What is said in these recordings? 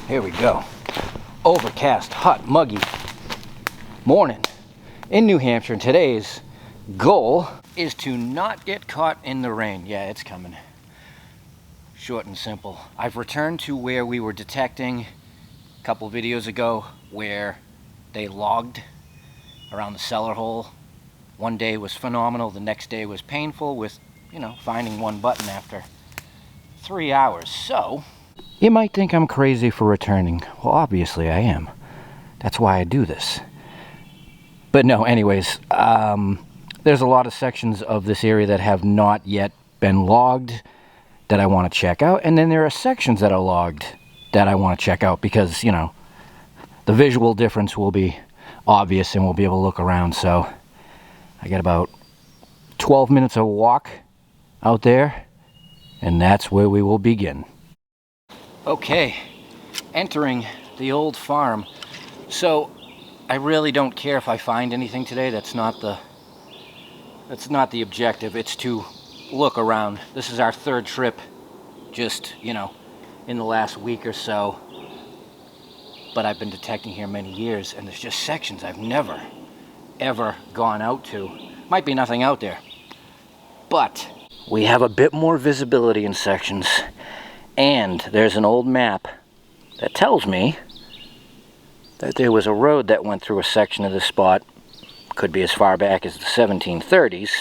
Here we go. Overcast, hot, muggy morning in New Hampshire. And today's goal is to not get caught in the rain. Yeah, it's coming. Short and simple. I've returned to where we were detecting a couple videos ago where they logged around the cellar hole. One day was phenomenal, the next day was painful with, finding one button after 3 hours. So, you might think I'm crazy for returning. Well, obviously I am. That's why I do this. But no, anyways, there's a lot of sections of this area that have not yet been logged that I want to check out. And then there are sections that are logged that I want to check out because, the visual difference will be obvious and we'll be able to look around. So I got about 12 minutes of walk out there, and that's where we will begin. Okay, entering the old farm. So I really don't care if I find anything today. That's not the objective. It's to look around. This is our third trip just, in the last week or so. But I've been detecting here many years, and there's just sections I've never, ever gone out to. Might be nothing out there, but we have a bit more visibility in sections, and there's an old map that tells me that there was a road that went through a section of this spot. Could be as far back as the 1730s,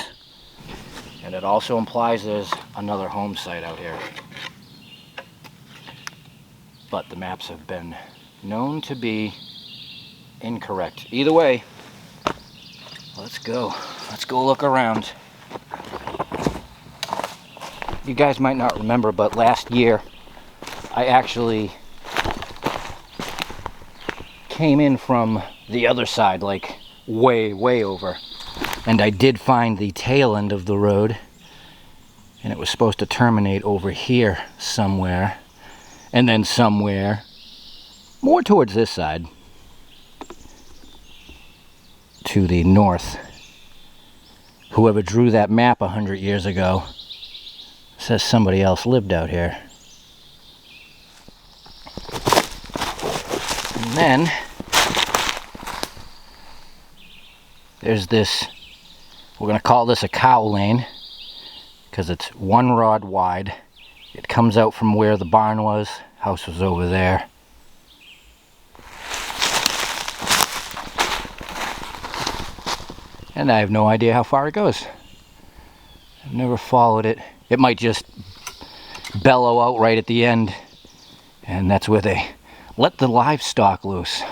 and it also implies there's another home site out here. But the maps have been known to be incorrect. Either way, let's go look around. You guys might not remember, but last year I actually came in from the other side, like way over, and I did find the tail end of the road, and it was supposed to terminate over here somewhere, and then somewhere more towards this side to the north. Whoever drew that map 100 years ago says somebody else lived out here. And then there's this, we're going to call this a cow lane because it's 1 rod wide. It comes out from where the barn was. House was over there. And I have no idea how far it goes. I've never followed it. It might just bellow out right at the end, and that's where they let the livestock loose.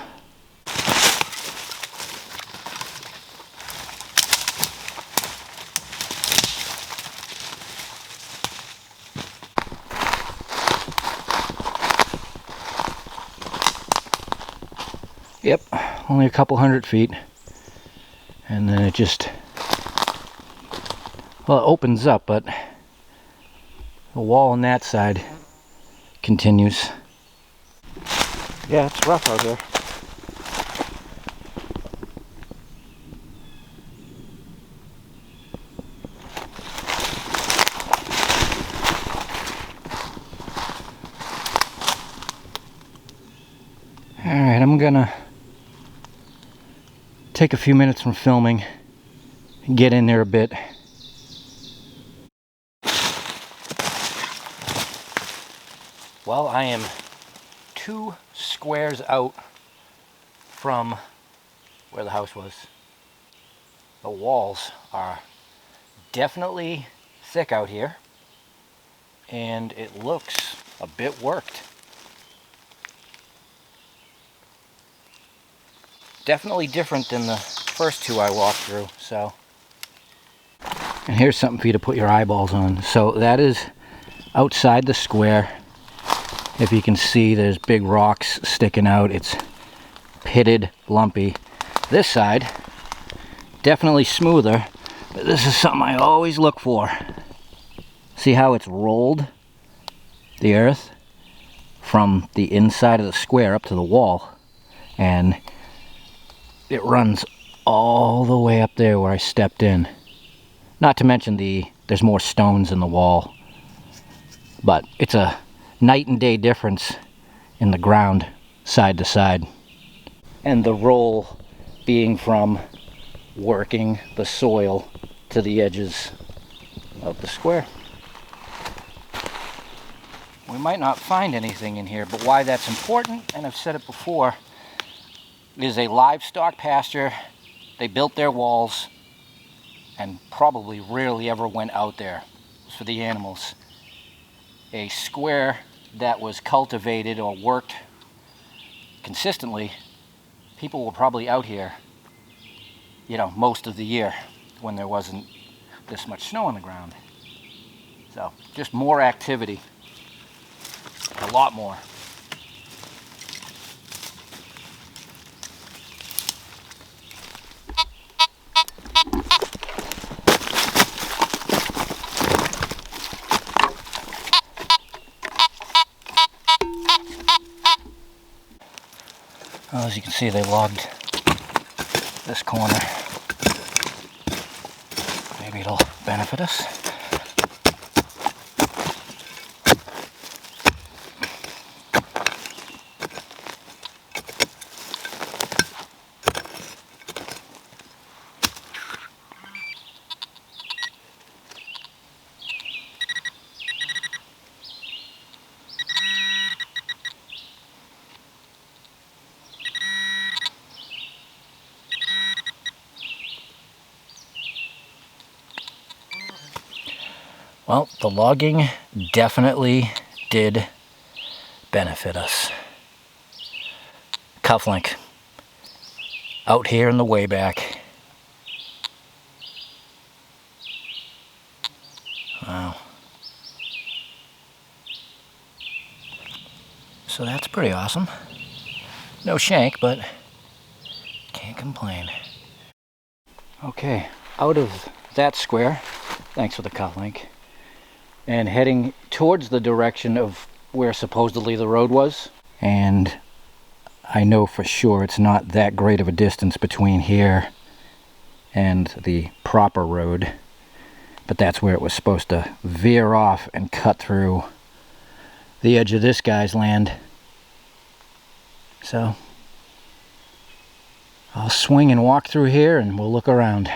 Yep, only a couple 100 feet. And then it just, well, it opens up, but the wall on that side continues. Yeah, it's rough out here. Alright, I'm gonna take a few minutes from filming and get in there a bit. Well, I am 2 squares out from where the house was. The walls are definitely thick out here, and it looks a bit worked. Definitely different than the first 2 I walked through, so. And here's something for you to put your eyeballs on. So that is outside the square. If you can see, there's big rocks sticking out. It's pitted, lumpy. This side, definitely smoother, but this is something I always look for. See how it's rolled the earth from the inside of the square up to the wall, and it runs all the way up there where I stepped in. Not to mention there's more stones in the wall, but it's a night and day difference in the ground side to side. And the roll being from working the soil to the edges of the square. We might not find anything in here, but why that's important, and I've said it before, is a livestock pasture. They built their walls and probably rarely ever went out there. It was for the animals. A square that was cultivated or worked consistently, people were probably out here, you know, most of the year when there wasn't this much snow on the ground. So just more activity, a lot more. Well, as you can see, they logged this corner. Maybe it'll benefit us. Well, the logging definitely did benefit us. Cufflink out here in the way back. Wow. So that's pretty awesome. No shank, but can't complain. Okay, out of that square, thanks for the cufflink, and heading towards the direction of where supposedly the road was. And I know for sure it's not that great of a distance between here and the proper road, but that's where it was supposed to veer off and cut through the edge of this guy's land. So I'll swing and walk through here and we'll look around.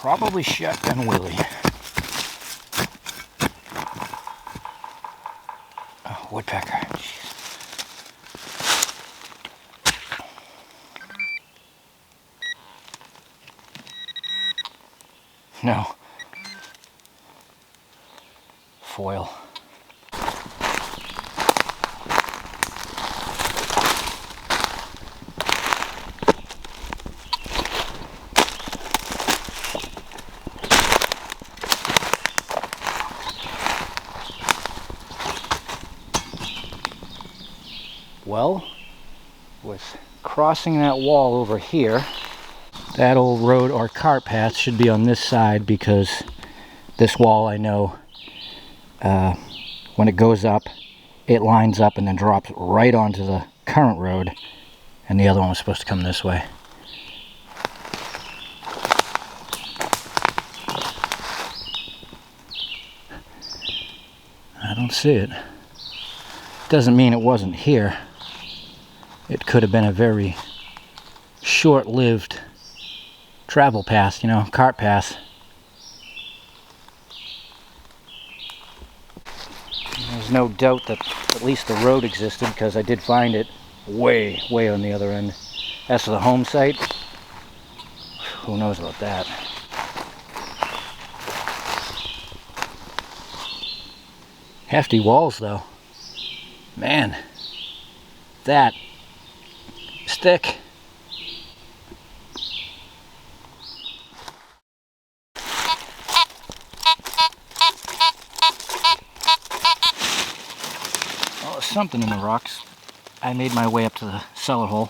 Probably Shotgun Willie. Oh, woodpecker. Jeez. No. Foil. Well, with crossing that wall over here, that old road or cart path should be on this side, because this wall, I know, when it goes up, it lines up and then drops right onto the current road, and the other one was supposed to come this way. I don't see it. Doesn't mean it wasn't here. It could have been a very short-lived travel path, you know, cart path. There's no doubt that at least the road existed, because I did find it way, way on the other end. As for the home site, who knows about that. Hefty walls, though. Man, that is thick. Well, there's something in the rocks. I made my way up to the cellar hole.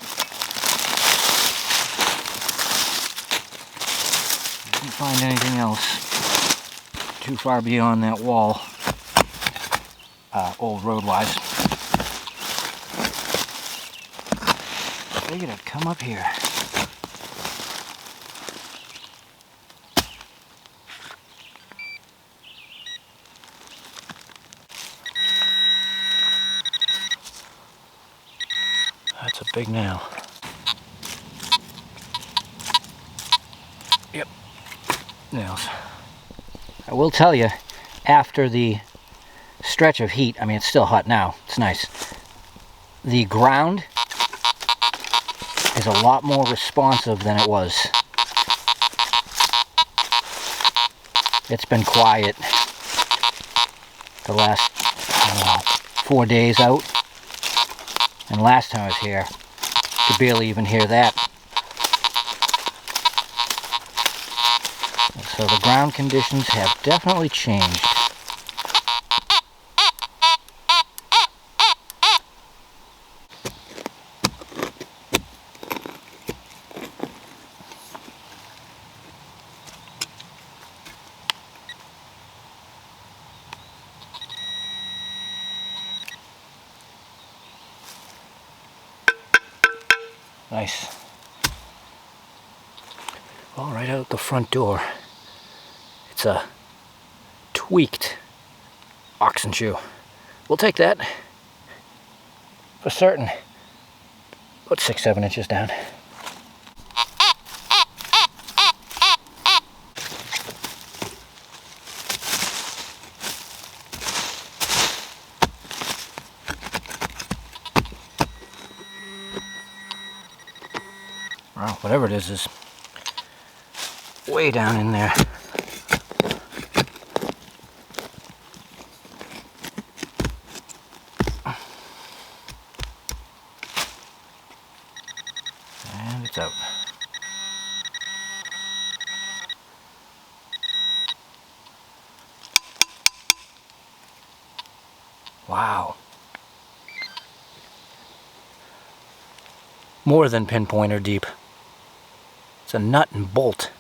Didn't find anything else too far beyond that wall, old road-wise. Figured I'd come up here. big nail. Yep, nails. I will tell you, after the stretch of heat, I mean it's still hot now, it's nice. The ground is a lot more responsive than it was. It's been quiet the last, I don't know, 4 days out. And last time I was here, you could barely even hear that. So the ground conditions have definitely changed. Nice. Well, right out the front door, it's a tweaked oxen shoe. We'll take that for certain. About 6-7 inches down. Well, whatever it is way down in there. And it's out. Wow. More than pinpointer deep. It's a nut and bolt.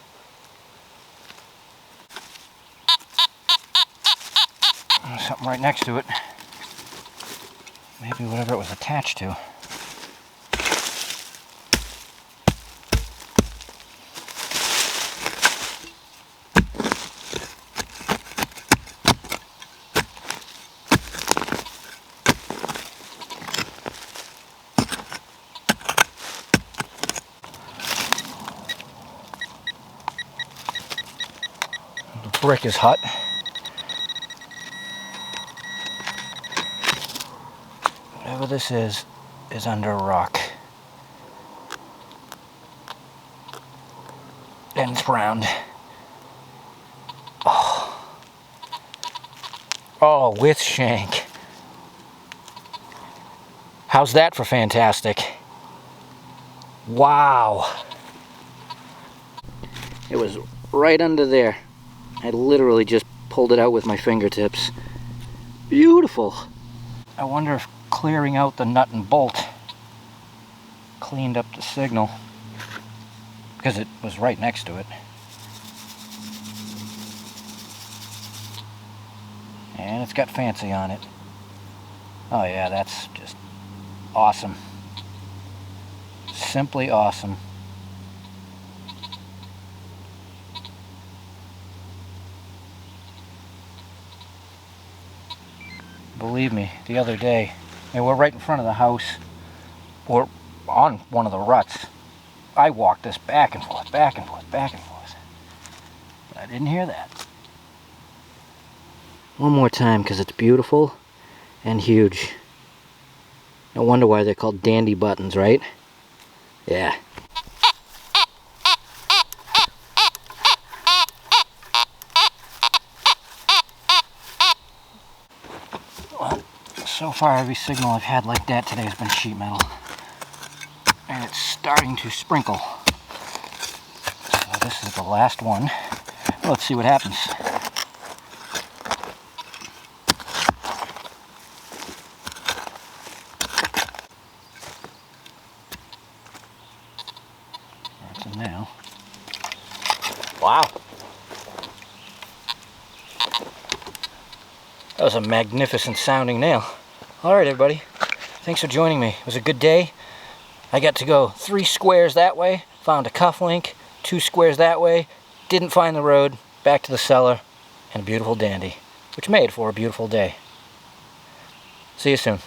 There's something right next to it. Maybe whatever it was attached to. The brick is hot. Whatever this is under a rock. And it's round. Oh. Oh, with shank. How's that for fantastic? Wow. It was right under there. I literally just pulled it out with my fingertips. Beautiful. I wonder if clearing out the nut and bolt cleaned up the signal, because it was right next to it. And it's got fancy on it. Oh yeah, that's just awesome. Simply awesome. Believe me, the other day, and we're right in front of the house, or on one of the ruts. I walked this back and forth, back and forth, back and forth. But I didn't hear that. One more time, because it's beautiful and huge. No wonder why they're called dandy buttons, right? Yeah. Well, so far every signal I've had like that today has been sheet metal. And it's starting to sprinkle. So this is the last one. Well, let's see what happens. That's a nail. Wow. That was a magnificent sounding nail. Alright everybody, thanks for joining me. It was a good day. I got to go 3 squares that way, found a cufflink, 2 squares that way, didn't find the road, back to the cellar, and a beautiful dandy, which made for a beautiful day. See you soon.